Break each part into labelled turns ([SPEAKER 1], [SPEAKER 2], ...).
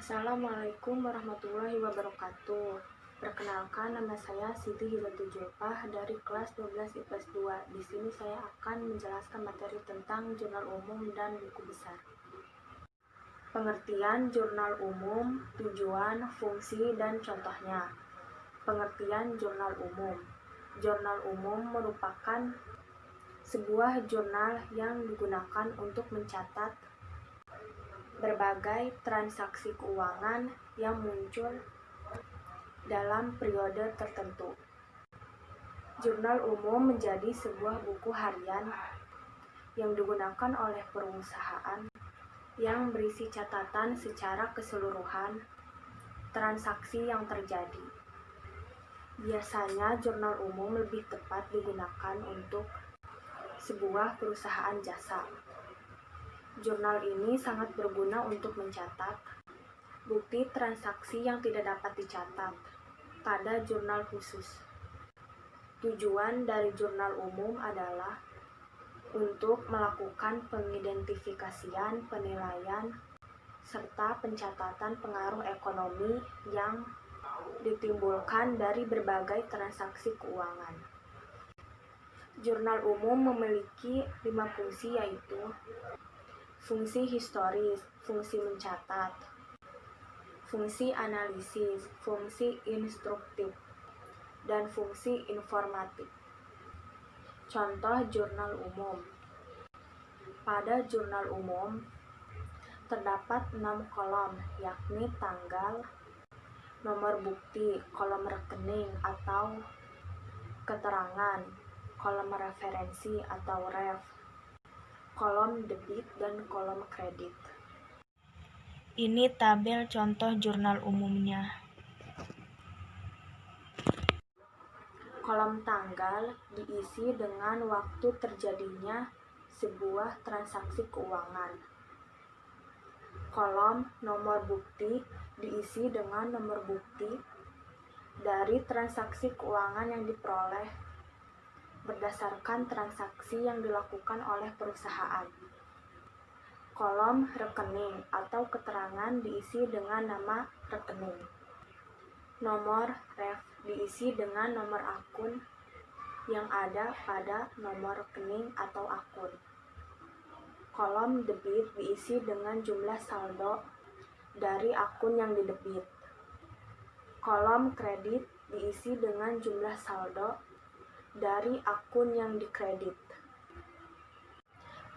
[SPEAKER 1] Assalamualaikum warahmatullahi wabarakatuh. Perkenalkan, nama saya Siti Hidayatul Julfah dari kelas 12 IPS 2. Di sini saya akan menjelaskan materi tentang jurnal umum dan buku besar. Pengertian jurnal umum, tujuan, fungsi, dan contohnya. Pengertian jurnal umum. Jurnal umum merupakan sebuah jurnal yang digunakan untuk mencatat berbagai transaksi keuangan yang muncul dalam periode tertentu. Jurnal umum menjadi sebuah buku harian yang digunakan oleh perusahaan yang berisi catatan secara keseluruhan transaksi yang terjadi. Biasanya jurnal umum lebih tepat digunakan untuk sebuah perusahaan jasa. Jurnal ini sangat berguna untuk mencatat bukti transaksi yang tidak dapat dicatat pada jurnal khusus. Tujuan dari jurnal umum adalah untuk melakukan pengidentifikasian, penilaian, serta pencatatan pengaruh ekonomi yang ditimbulkan dari berbagai transaksi keuangan. Jurnal umum memiliki 5 fungsi, yaitu fungsi historis, fungsi mencatat, fungsi analisis, fungsi instruktif, dan fungsi informatif. Contoh jurnal umum. Pada jurnal umum terdapat 6 kolom, yakni tanggal, nomor bukti, kolom rekening atau keterangan, kolom referensi atau ref, kolom debit, dan kolom kredit. Ini tabel contoh jurnal umumnya. Kolom tanggal diisi dengan waktu terjadinya sebuah transaksi keuangan. Kolom nomor bukti diisi dengan nomor bukti dari transaksi keuangan yang diperoleh berdasarkan transaksi yang dilakukan oleh perusahaan. Kolom rekening atau keterangan diisi dengan nama rekening. Nomor ref diisi dengan nomor akun yang ada pada nomor rekening atau akun. Kolom debit diisi dengan jumlah saldo dari akun yang didebit. Kolom kredit diisi dengan jumlah saldo dari akun yang dikredit.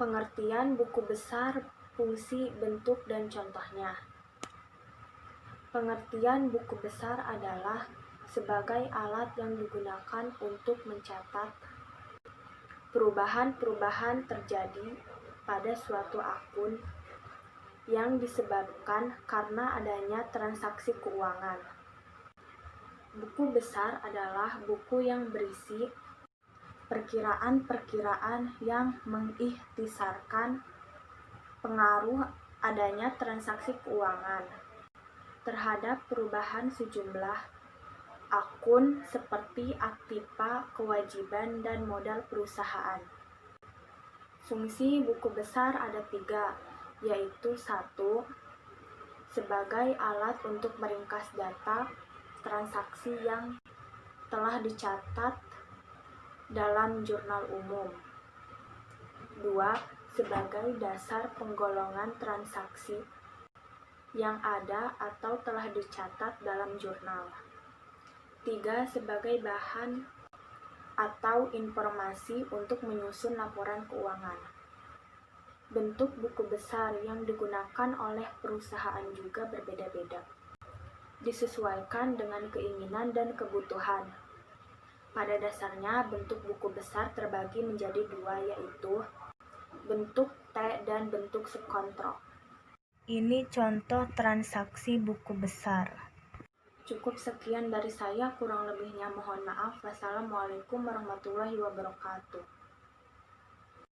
[SPEAKER 1] Pengertian buku besar, fungsi, bentuk, dan contohnya. Pengertian buku besar adalah sebagai alat yang digunakan untuk mencatat perubahan-perubahan terjadi pada suatu akun yang disebabkan karena adanya transaksi keuangan. Buku besar adalah buku yang berisi perkiraan-perkiraan yang mengikhtisarkan pengaruh adanya transaksi keuangan terhadap perubahan sejumlah akun seperti aktiva, kewajiban, dan modal perusahaan. Fungsi buku besar ada 3, yaitu 1. Sebagai alat untuk meringkas data transaksi yang telah dicatat dalam jurnal umum. 2. Sebagai dasar penggolongan transaksi yang ada atau telah dicatat dalam jurnal. 3. Sebagai bahan atau informasi untuk menyusun laporan keuangan. Bentuk buku besar yang digunakan oleh perusahaan juga berbeda-beda, disesuaikan dengan keinginan dan kebutuhan. Pada dasarnya, bentuk buku besar terbagi menjadi 2, yaitu bentuk T dan bentuk subkontrol. Ini contoh transaksi buku besar. Cukup sekian dari saya, kurang lebihnya mohon maaf. Wassalamualaikum warahmatullahi wabarakatuh.